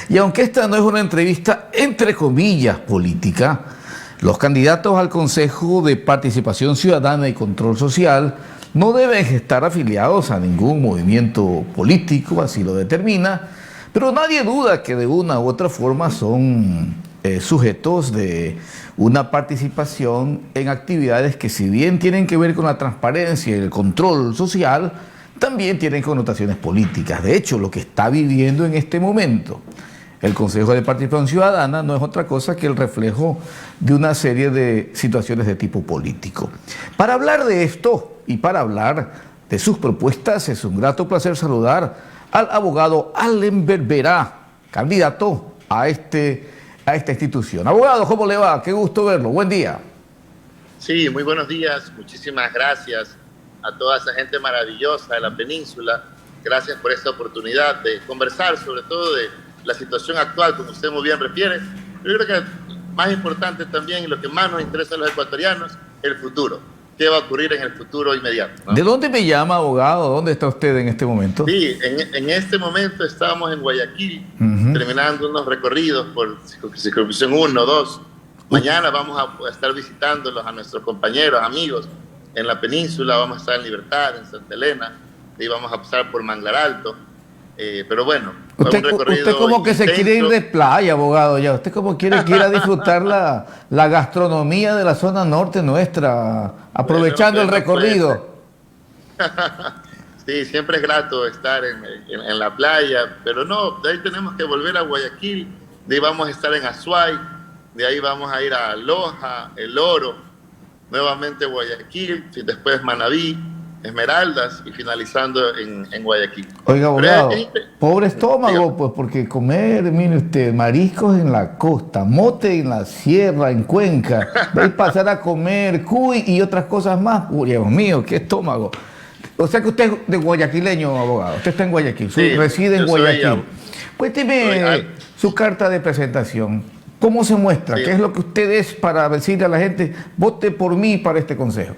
Y aunque esta no es una entrevista entre comillas política, los candidatos al Consejo de Participación Ciudadana y Control Social no deben estar afiliados a ningún movimiento político, así lo determina, pero nadie duda que de una u otra forma son sujetos de una participación en actividades que, si bien tienen que ver con la transparencia y el control social, también tienen connotaciones políticas. De hecho, lo que está viviendo en este momento el Consejo de Participación Ciudadana no es otra cosa que el reflejo de una serie de situaciones de tipo político. Para hablar de esto y para hablar de sus propuestas, es un grato placer saludar al abogado Allen Berbera, candidato a esta institución. Abogado, ¿cómo le va? Qué gusto verlo. Buen día. Sí, muy buenos días. Muchísimas gracias a toda esa gente maravillosa de la península. Gracias por esta oportunidad de conversar sobre todo de la situación actual, como usted muy bien refiere. Yo creo que más importante también, y lo que más nos interesa a los ecuatorianos, el futuro. ¿Qué va a ocurrir en el futuro inmediato, ¿no? ¿De dónde me llama, abogado? ¿Dónde está usted en este momento? Sí, en este momento estamos en Guayaquil, terminando unos recorridos por circunscripción 1, 2. Mañana vamos a estar visitándolos a nuestros compañeros, amigos en la península. Vamos a estar en Libertad, en Santa Elena, y vamos a pasar por Manglar Alto. Pero bueno, usted como que se quiere ir de playa, abogado, ya. Usted como quiere ir a disfrutar la gastronomía de la zona norte nuestra, aprovechando el recorrido. Sí, siempre es grato estar en la playa, pero no, de ahí tenemos que volver a Guayaquil, de ahí vamos a estar en Azuay, de ahí vamos a ir a Loja, El Oro, nuevamente Guayaquil, y después Manabí, Esmeraldas y finalizando en Guayaquil. Oiga, abogado, pobre estómago, pues, porque comer, mire usted, mariscos en la costa, mote en la sierra, en Cuenca, de ahí pasar a comer cuy y otras cosas más. Uy, Dios mío, qué estómago. O sea que usted es de guayaquileño, abogado. Usted está en Guayaquil, sí, reside en Guayaquil. Cuénteme su carta de presentación. ¿Cómo se muestra? Sí. ¿Qué es lo que usted es para decirle a la gente, vote por mí para este consejo?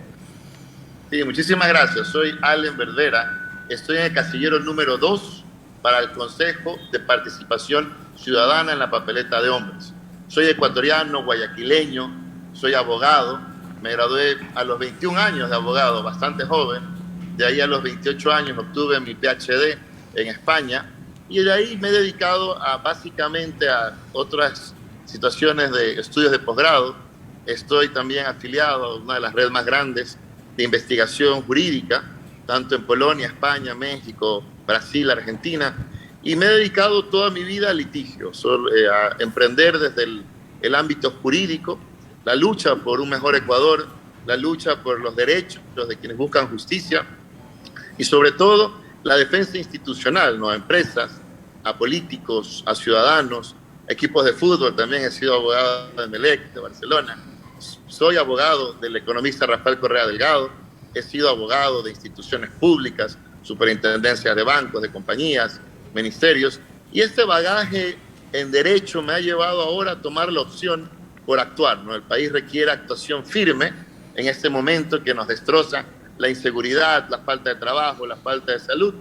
Sí, muchísimas gracias. Soy Allen Berbera. Estoy en el casillero número 2 para el Consejo de Participación Ciudadana en la papeleta de hombres. Soy ecuatoriano, guayaquileño, soy abogado. Me gradué a los 21 años de abogado, bastante joven. De ahí a los 28 años obtuve mi PhD en España. Y de ahí me he dedicado básicamente a otras situaciones de estudios de posgrado. Estoy también afiliado a una de las redes más grandes de investigación jurídica, tanto en Polonia, España, México, Brasil, Argentina, y me he dedicado toda mi vida al litigio, a emprender desde el ámbito jurídico, la lucha por un mejor Ecuador, la lucha por los derechos de quienes buscan justicia, y sobre todo la defensa institucional, ¿no? A empresas, a políticos, a ciudadanos, a equipos de fútbol. También he sido abogado de Emelec, de Barcelona. Soy abogado del economista Rafael Correa Delgado, he sido abogado de instituciones públicas, superintendencias de bancos, de compañías, ministerios, y este bagaje en derecho me ha llevado ahora a tomar la opción por actuar, ¿no? El país requiere actuación firme en este momento que nos destroza la inseguridad, la falta de trabajo, la falta de salud,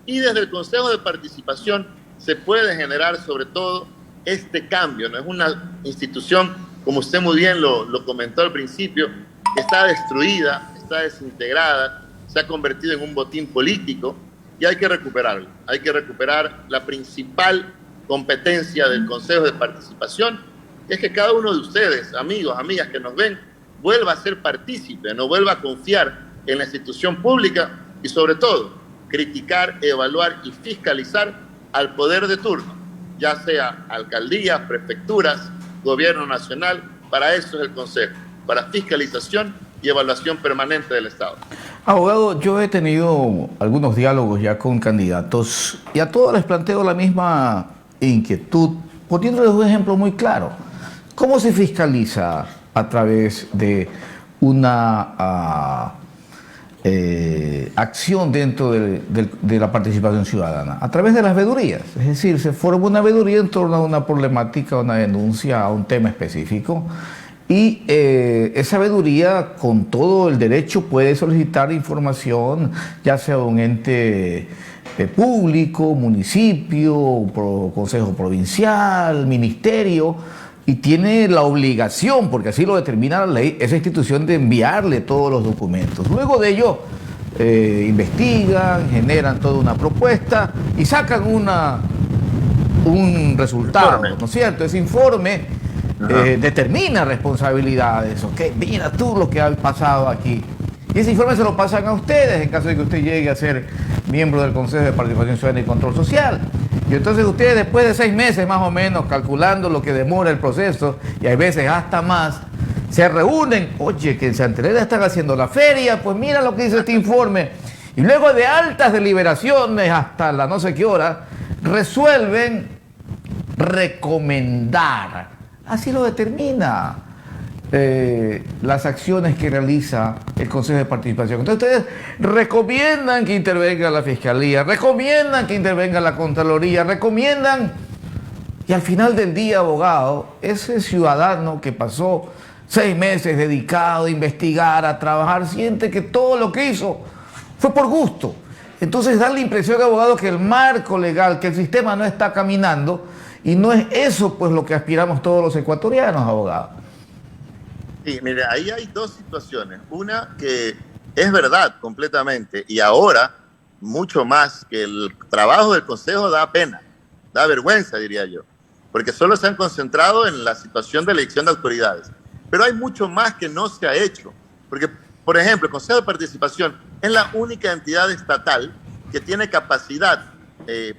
y desde el Consejo de Participación se puede generar sobre todo este cambio, ¿no? Es una institución, como usted muy bien lo comentó al principio, está destruida, está desintegrada, se ha convertido en un botín político y hay que recuperarlo. Hay que recuperar la principal competencia del Consejo de Participación, que es que cada uno de ustedes, amigos, amigas que nos ven, vuelva a ser partícipe, no vuelva a confiar en la institución pública y sobre todo criticar, evaluar y fiscalizar al poder de turno, ya sea alcaldías, prefecturas, gobierno nacional. Para eso es el Consejo, para fiscalización y evaluación permanente del Estado. Abogado, yo he tenido algunos diálogos ya con candidatos y a todos les planteo la misma inquietud, poniéndoles un ejemplo muy claro. ¿Cómo se fiscaliza a través de una acción dentro de la participación ciudadana? A través de las veedurías, es decir, se forma una veeduría en torno a una problemática, a una denuncia, a un tema específico, y esa veeduría con todo el derecho puede solicitar información, ya sea a un ente público, municipio, consejo provincial, ministerio, y tiene la obligación, porque así lo determina la ley, esa institución de enviarle todos los documentos. Luego de ello, investigan, generan toda una propuesta y sacan un resultado, ¿no es cierto? Ese informe determina responsabilidades, ¿ok? Mira tú lo que ha pasado aquí. Y ese informe se lo pasan a ustedes en caso de que usted llegue a ser miembro del Consejo de Participación Ciudadana y Control Social. Y entonces ustedes, después de 6 meses más o menos, calculando lo que demora el proceso, y hay veces hasta más, se reúnen. Oye, que en Santa Elena están haciendo la feria, pues mira lo que dice este informe. Y luego de altas deliberaciones hasta la no sé qué hora, resuelven recomendar. Así lo determina las acciones que realiza el Consejo de Participación. Entonces ustedes recomiendan que intervenga la Fiscalía, recomiendan que intervenga la Contraloría, recomiendan, y al final del día, abogado, ese ciudadano que pasó 6 meses dedicado a investigar, a trabajar, siente que todo lo que hizo fue por gusto. Entonces da la impresión, abogado, que el marco legal, que el sistema no está caminando, y no es eso pues lo que aspiramos todos los ecuatorianos, abogado. Sí, mire, ahí hay 2 situaciones. Una que es verdad completamente, y ahora mucho más, que el trabajo del Consejo da pena, da vergüenza, diría yo, porque solo se han concentrado en la situación de elección de autoridades. Pero hay mucho más que no se ha hecho, porque, por ejemplo, el Consejo de Participación es la única entidad estatal que tiene capacidad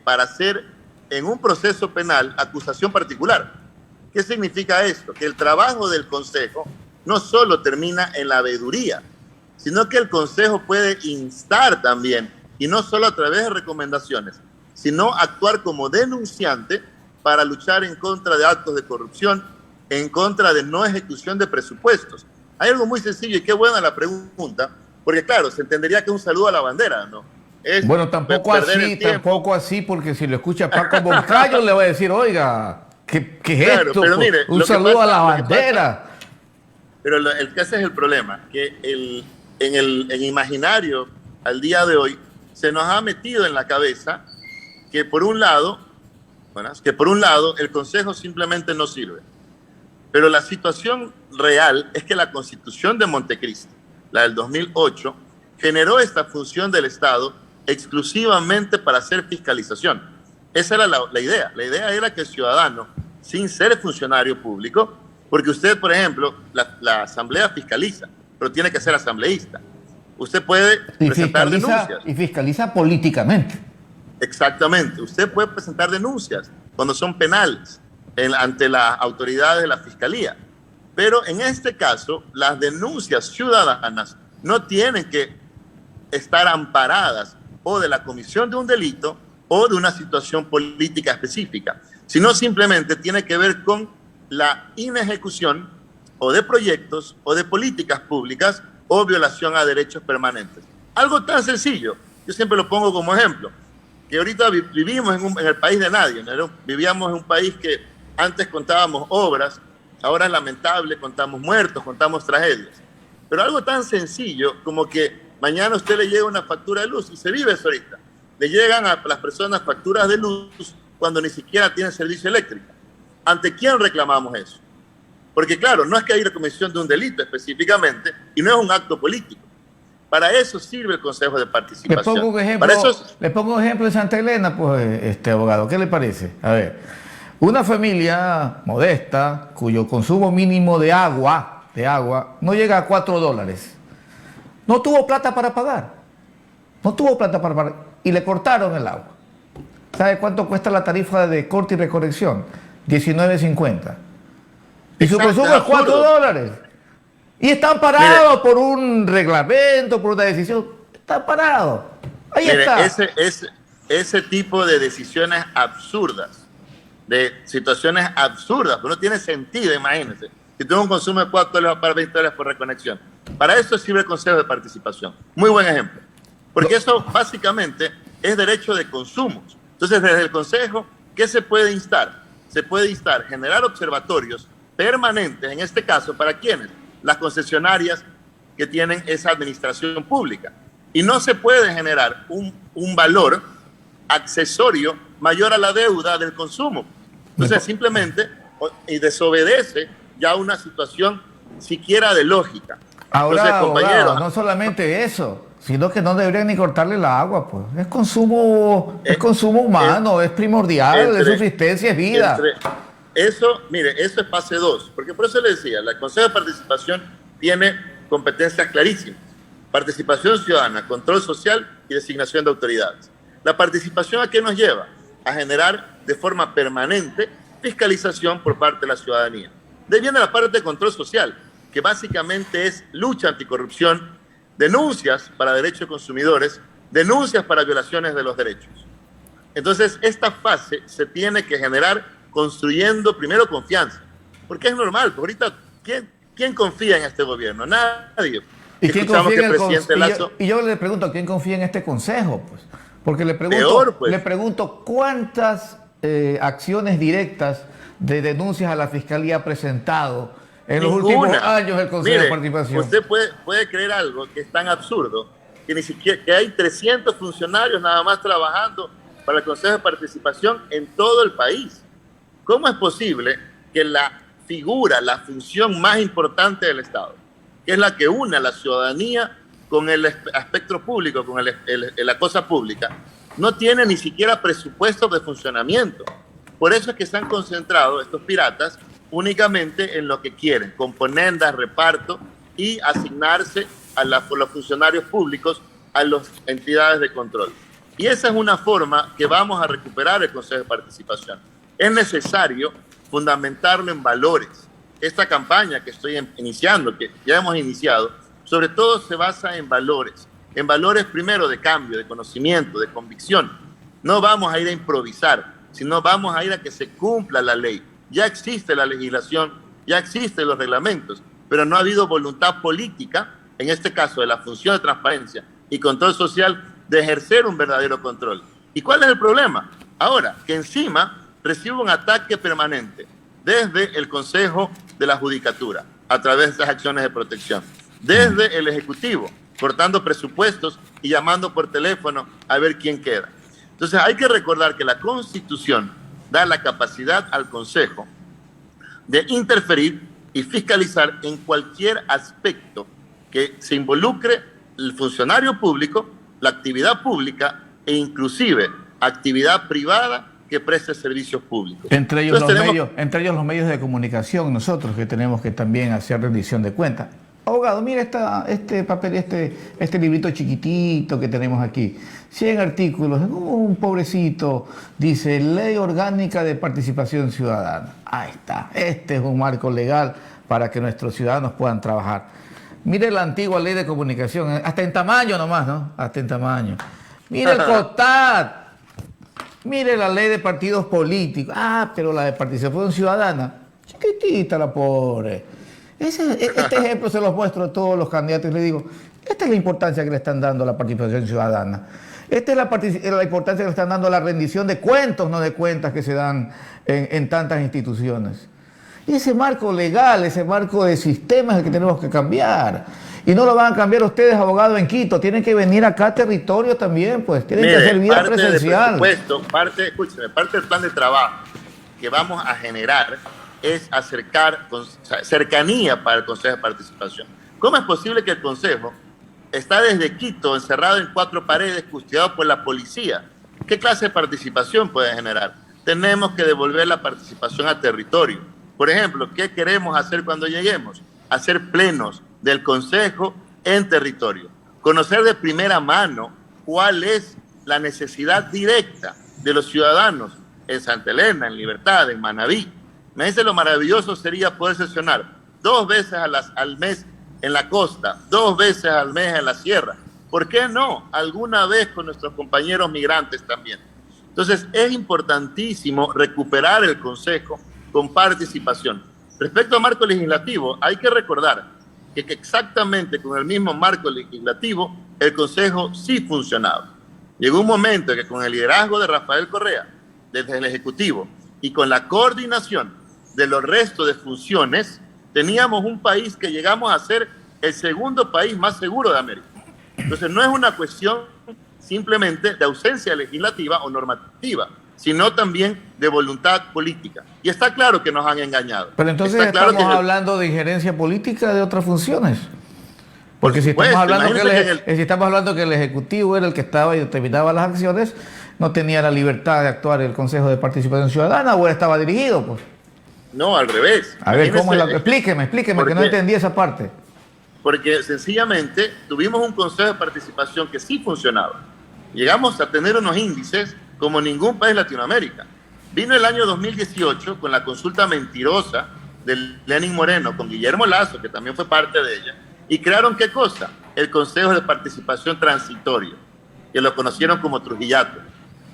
para hacer en un proceso penal acusación particular. ¿Qué significa esto? Que el trabajo del Consejo no solo termina en la veeduría, sino que el Consejo puede instar también, y no solo a través de recomendaciones, sino actuar como denunciante para luchar en contra de actos de corrupción, en contra de no ejecución de presupuestos. Hay algo muy sencillo, y qué buena la pregunta, porque claro, se entendería que es un saludo a la bandera, ¿no? Es bueno, tampoco así, porque si lo escucha Paco Moncayo le va a decir, oiga, ¿qué es claro, esto? Pero mire, un saludo a la bandera. Pero ese es el problema, que en el imaginario al día de hoy se nos ha metido en la cabeza que por un lado el Consejo simplemente no sirve. Pero la situación real es que la Constitución de Montecristi, la del 2008, generó esta función del Estado exclusivamente para hacer fiscalización. Esa era la idea. La idea era que el ciudadano, sin ser funcionario público, porque usted, por ejemplo, la asamblea fiscaliza, pero tiene que ser asambleísta. Usted puede presentar denuncias. Y fiscaliza políticamente. Exactamente. Usted puede presentar denuncias cuando son penales ante las autoridades de la fiscalía. Pero en este caso, las denuncias ciudadanas no tienen que estar amparadas o de la comisión de un delito o de una situación política específica, sino simplemente tiene que ver con la inejecución o de proyectos o de políticas públicas o violación a derechos permanentes. Algo tan sencillo, yo siempre lo pongo como ejemplo, que ahorita vivimos en el país de nadie, ¿no? Vivíamos en un país que antes contábamos obras, ahora es lamentable, contamos muertos, contamos tragedias. Pero algo tan sencillo como que mañana a usted le llega una factura de luz, y se vive eso ahorita. Le llegan a las personas facturas de luz cuando ni siquiera tienen servicio eléctrico. ¿Ante quién reclamamos eso? Porque claro, no es que hay una comisión de un delito específicamente, y no es un acto político. Para eso sirve el Consejo de Participación. Le pongo un ejemplo en Santa Elena, pues, abogado. ¿Qué le parece? A ver, una familia modesta, cuyo consumo mínimo de agua no llega a $4. No tuvo plata para pagar. Y le cortaron el agua. ¿Sabe cuánto cuesta la tarifa de corte y recolección? $19.50. Y su consumo es $4. Y están parados por un reglamento, por una decisión. Están parados. Ahí está. Ese tipo de decisiones absurdas, de situaciones absurdas, que no tiene sentido, imagínense. Si tengo un consumo de $4 para $20 por reconexión. Para eso sirve el Consejo de Participación. Muy buen ejemplo. Porque eso básicamente es derecho de consumo. Entonces, desde el Consejo, ¿qué se puede instar? Se puede instar generar observatorios permanentes, en este caso, ¿para quiénes? Las concesionarias que tienen esa administración pública. Y no se puede generar un valor accesorio mayor a la deuda del consumo. Entonces simplemente desobedece ya una situación siquiera de lógica. Ahora, entonces, compañero, abogado, no solamente eso, sino que no deberían ni cortarle el agua, pues. Es consumo humano, es primordial, es subsistencia, es vida. Eso, mire, eso es fase 2, porque por eso le decía, el Consejo de Participación tiene competencias clarísimas. Participación ciudadana, control social y designación de autoridades. La participación, ¿a qué nos lleva? A generar de forma permanente fiscalización por parte de la ciudadanía. De ahí viene la parte de control social, que básicamente es lucha anticorrupción, denuncias para derechos de consumidores, denuncias para violaciones de los derechos. Entonces, esta fase se tiene que generar construyendo primero confianza, porque es normal, porque ahorita, ¿quién confía en este gobierno? Nadie. ¿Y quién confía en el Consejo? Y yo le pregunto, ¿quién confía en este Consejo? Pues, porque le pregunto ¿cuántas acciones directas de denuncias a la Fiscalía ha presentado en los últimos años el Consejo de Participación? Usted puede creer algo que es tan absurdo que ni siquiera que hay 300 funcionarios nada más trabajando para el Consejo de Participación en todo el país. ¿Cómo es posible que la figura, la función más importante del Estado, que es la que une a la ciudadanía con el espectro público, con la cosa pública, no tiene ni siquiera presupuestos de funcionamiento? Por eso es que se han concentrado estos piratas únicamente en lo que quieren, componendas, reparto y asignarse a los funcionarios públicos a las entidades de control. Y esa es una forma que vamos a recuperar el Consejo de Participación. Es necesario fundamentarlo en valores. Esta campaña que estoy iniciando, que ya hemos iniciado, sobre todo se basa en valores primero de cambio, de conocimiento, de convicción. No vamos a ir a improvisar, sino vamos a ir a que se cumpla la ley. Ya existe la legislación, ya existen los reglamentos, pero no ha habido voluntad política, en este caso de la función de transparencia y control social, de ejercer un verdadero control. ¿Y cuál es el problema? Ahora, que encima recibe un ataque permanente desde el Consejo de la Judicatura, a través de estas acciones de protección, desde el Ejecutivo, cortando presupuestos y llamando por teléfono a ver quién queda. Entonces hay que recordar que la Constitución da la capacidad al Consejo de interferir y fiscalizar en cualquier aspecto que se involucre el funcionario público, la actividad pública e inclusive actividad privada que preste servicios públicos. Entre ellos los medios de comunicación, nosotros que tenemos que también hacer rendición de cuentas. Abogado, mire este papel, este librito chiquitito que tenemos aquí. 100 artículos, un pobrecito, dice Ley Orgánica de Participación Ciudadana. Ahí está, este es un marco legal para que nuestros ciudadanos puedan trabajar. Mire la antigua Ley de Comunicación, hasta en tamaño nomás, ¿no? Hasta en tamaño. Mire el COTAD, mire la Ley de Partidos Políticos. Pero la de Participación Ciudadana, chiquitita la pobre. Este ejemplo se los muestro a todos los candidatos y les digo, esta es la importancia que le están dando a la participación ciudadana. Esta es la importancia que le están dando a la rendición de cuentos, no de cuentas que se dan en tantas instituciones. Y ese marco legal, ese marco de sistemas es el que tenemos que cambiar. Y no lo van a cambiar ustedes, abogados, en Quito. Tienen que venir acá a territorio también, pues. Tienen que hacer vida presencial. Parte del plan de trabajo que vamos a generar es acercar cercanía para el Consejo de Participación. ¿Cómo es posible que el Consejo está desde Quito encerrado en 4 paredes, custodiado por la policía? ¿Qué clase de participación puede generar? Tenemos que devolver la participación a territorio. Por ejemplo, ¿qué queremos hacer cuando lleguemos? Hacer plenos del Consejo en territorio. Conocer de primera mano cuál es la necesidad directa de los ciudadanos en Santa Elena, en Libertad, en Manabí. Me dice lo maravilloso sería poder sesionar 2 veces al mes en la costa, 2 veces al mes en la sierra. ¿Por qué no? Alguna vez con nuestros compañeros migrantes también. Entonces es importantísimo recuperar el Consejo con participación. Respecto al marco legislativo, hay que recordar que exactamente con el mismo marco legislativo el Consejo sí funcionaba. Llegó un momento en que con el liderazgo de Rafael Correa, desde el Ejecutivo, y con la coordinación de los restos de funciones, teníamos un país que llegamos a ser el segundo país más seguro de América. Entonces no es una cuestión simplemente de ausencia legislativa o normativa, sino también de voluntad política. Y está claro que nos han engañado. Pero entonces está claro estamos hablando de injerencia política de otras funciones. Porque si supuesto, estamos hablando que el Ejecutivo era el que estaba y determinaba las acciones, no tenía la libertad de actuar el Consejo de Participación Ciudadana, o él estaba dirigido, pues. No, al revés. A ver, ¿cómo es explíqueme, que no entendí esa parte. Porque sencillamente tuvimos un Consejo de Participación que sí funcionaba. Llegamos a tener unos índices como ningún país de Latinoamérica. Vino el año 2018 con la consulta mentirosa de Lenín Moreno, con Guillermo Lazo, que también fue parte de ella, y crearon ¿qué cosa? El Consejo de Participación Transitorio, que lo conocieron como Trujillato.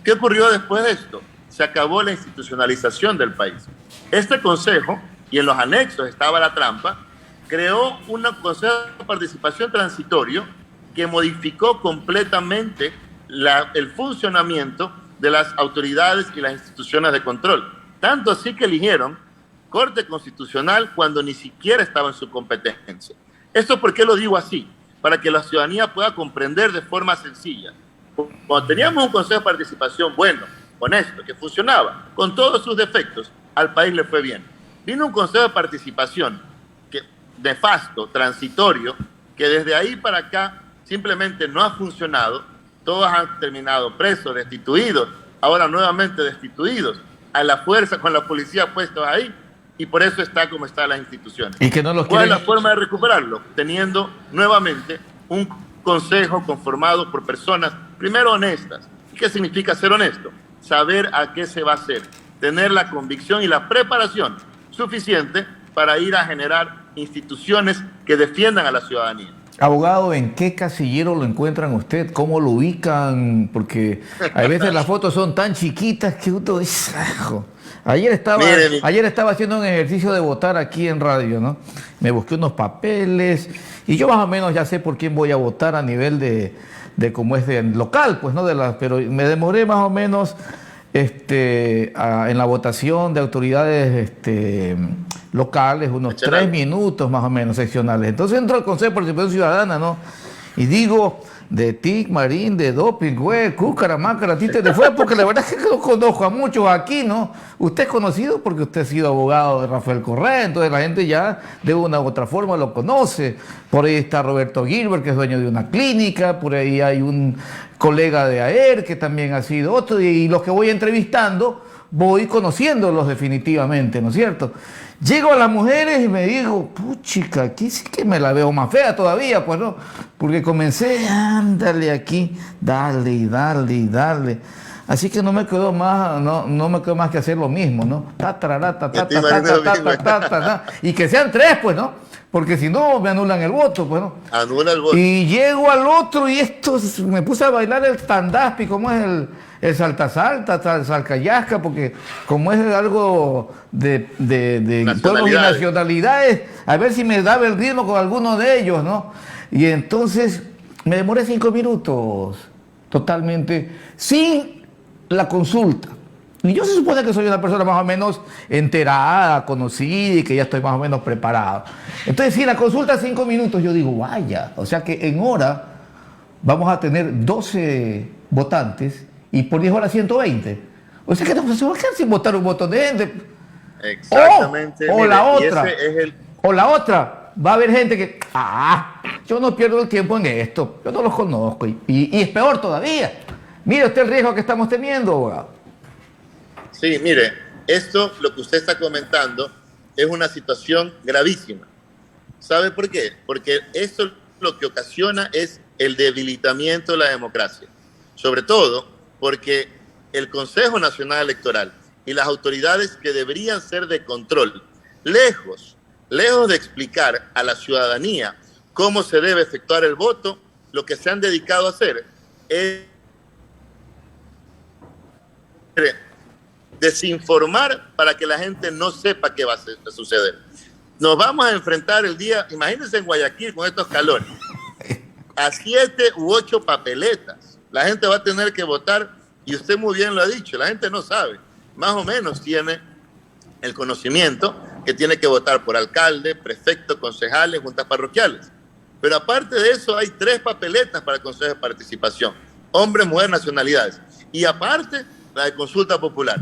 ¿Qué ocurrió después de esto? Se acabó la institucionalización del país. Este consejo, y en los anexos estaba la trampa, creó un Consejo de Participación Transitorio que modificó completamente el funcionamiento de las autoridades y las instituciones de control. Tanto así que eligieron Corte Constitucional cuando ni siquiera estaba en su competencia. ¿Esto por qué lo digo así? Para que la ciudadanía pueda comprender de forma sencilla. Cuando teníamos un Consejo de Participación bueno, honesto, que funcionaba, con todos sus defectos, al país le fue bien. Vino un Consejo de Participación nefasto, transitorio, que desde ahí para acá simplemente no ha funcionado. Todos han terminado presos, destituidos, ahora nuevamente destituidos, a la fuerza con la policía puestos ahí, y por eso está como están las instituciones. ¿Y que no los ¿Cuál quieren? es la forma de recuperarlo? Teniendo nuevamente un consejo conformado por personas, primero honestas. ¿Qué significa ser honesto? Saber a qué se va a hacer, tener la convicción y la preparación suficiente para ir a generar instituciones que defiendan a la ciudadanía. Abogado, ¿en qué casillero lo encuentran usted? ¿Cómo lo ubican? Porque a veces las fotos son tan chiquitas que uno dice, "Ajo". Ayer estaba haciendo un ejercicio de votar aquí en radio, ¿no? Me busqué unos papeles y yo más o menos ya sé por quién voy a votar a nivel de cómo es de local, pues, ¿no? Pero me demoré más o menos en la votación de autoridades locales, unos 3 minutos más o menos seccionales. Entonces entro al Consejo de Participación Ciudadana, ¿no? Y digo, de TIC, Marín, de doping, güey, cúcara, mácara, tite de fuego, porque la verdad es que no conozco a muchos aquí, ¿no? Usted es conocido porque usted ha sido abogado de Rafael Correa, entonces la gente ya de una u otra forma lo conoce. Por ahí está Roberto Gilbert, que es dueño de una clínica, por ahí hay un colega de AER, que también ha sido otro, y los que voy entrevistando, voy conociéndolos definitivamente, ¿no es cierto? Llego a las mujeres y me digo, puchica, aquí sí que me la veo más fea todavía, pues no, porque comencé, ándale aquí, dale y dale y dale. Así que no me quedó más que hacer lo mismo, ¿no? Y que sean 3, pues, ¿no? Porque si no, me anulan el voto, pues, ¿no? Anula el voto. Y llego al otro y me puse a bailar el tandaspi, como es el salta-salta, el salcayasca, porque como es algo de pueblos y nacionalidades, a ver si me daba el ritmo con alguno de ellos, ¿no? Y entonces me demoré 5 minutos, totalmente, sin la consulta. Y yo se supone que soy una persona más o menos enterada, conocida y que ya estoy más o menos preparado. Entonces, si la consulta 5 minutos, yo digo, vaya, o sea que en hora vamos a tener 12 votantes y por 10 horas 120. O sea que no se va a quedar sin votar un montón de gente. Exactamente. O la otra, va a haber gente que, yo no pierdo el tiempo en esto, yo no los conozco. Y es peor todavía. Mire usted el riesgo que estamos teniendo, abogado. Sí, mire, lo que usted está comentando, es una situación gravísima. ¿Sabe por qué? Porque esto lo que ocasiona es el debilitamiento de la democracia. Sobre todo porque el Consejo Nacional Electoral y las autoridades que deberían ser de control, lejos de explicar a la ciudadanía cómo se debe efectuar el voto, lo que se han dedicado a hacer es desinformar para que la gente no sepa qué va a suceder. Nos vamos a enfrentar el día, imagínense en Guayaquil con estos calores, a 7 u 8 papeletas. La gente va a tener que votar, y usted muy bien lo ha dicho, la gente no sabe, más o menos tiene el conocimiento que tiene que votar por alcalde, prefecto, concejales, juntas parroquiales. Pero aparte de eso hay 3 papeletas para el Consejo de Participación. hombres, mujeres, nacionalidades. Y aparte, la de consulta popular.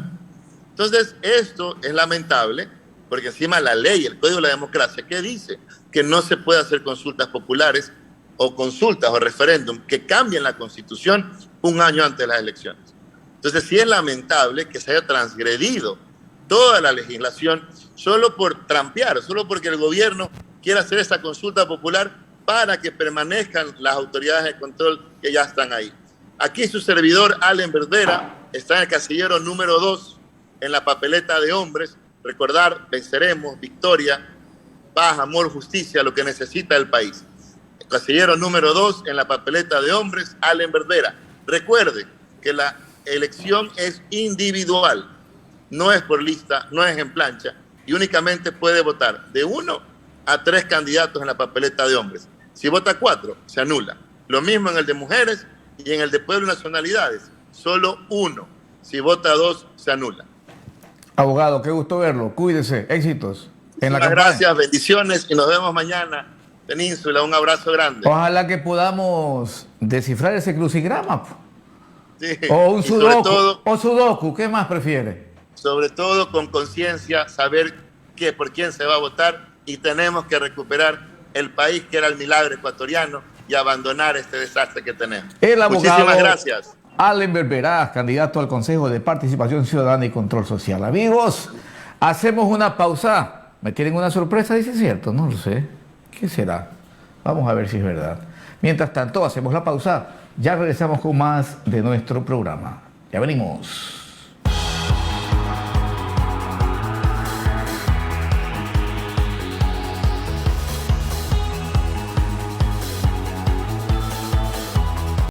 Entonces, esto es lamentable, porque encima la ley, el Código de la Democracia, ¿qué dice? Que no se puede hacer consultas populares o consultas o referéndum que cambien la Constitución un año antes de las elecciones. Entonces, sí es lamentable que se haya transgredido toda la legislación solo por trampear, solo porque el gobierno quiere hacer esa consulta popular para que permanezcan las autoridades de control que ya están ahí. Aquí su servidor, Allen Verdera, está en el casillero número 2, en la papeleta de hombres. Recordar, venceremos, victoria, paz, amor, justicia, lo que necesita el país. El casillero número 2, en la papeleta de hombres, Allen Verdera. Recuerde que la elección es individual, no es por lista, no es en plancha, y únicamente puede votar de 1 a 3 candidatos en la papeleta de hombres. Si vota 4, se anula. Lo mismo en el de mujeres y en el de pueblos y nacionalidades, solo 1. Si vota 2, se anula. Abogado, qué gusto verlo. Cuídese. Éxitos en la campaña. Gracias, bendiciones y nos vemos mañana. Península, un abrazo grande. Ojalá que podamos descifrar ese crucigrama. Sí. O un sudoku. Todo, o sudoku, ¿qué más prefiere? Sobre todo con conciencia, saber por quién se va a votar, y tenemos que recuperar el país que era el milagro ecuatoriano y abandonar este desastre que tenemos. El abogado muchísimas gracias. Allen Verdera, candidato al Consejo de Participación Ciudadana y Control Social. Amigos, hacemos una pausa. ¿Me tienen una sorpresa? Dice cierto, no lo sé. ¿Qué será? Vamos a ver si es verdad. Mientras tanto, hacemos la pausa. Ya regresamos con más de nuestro programa. Ya venimos.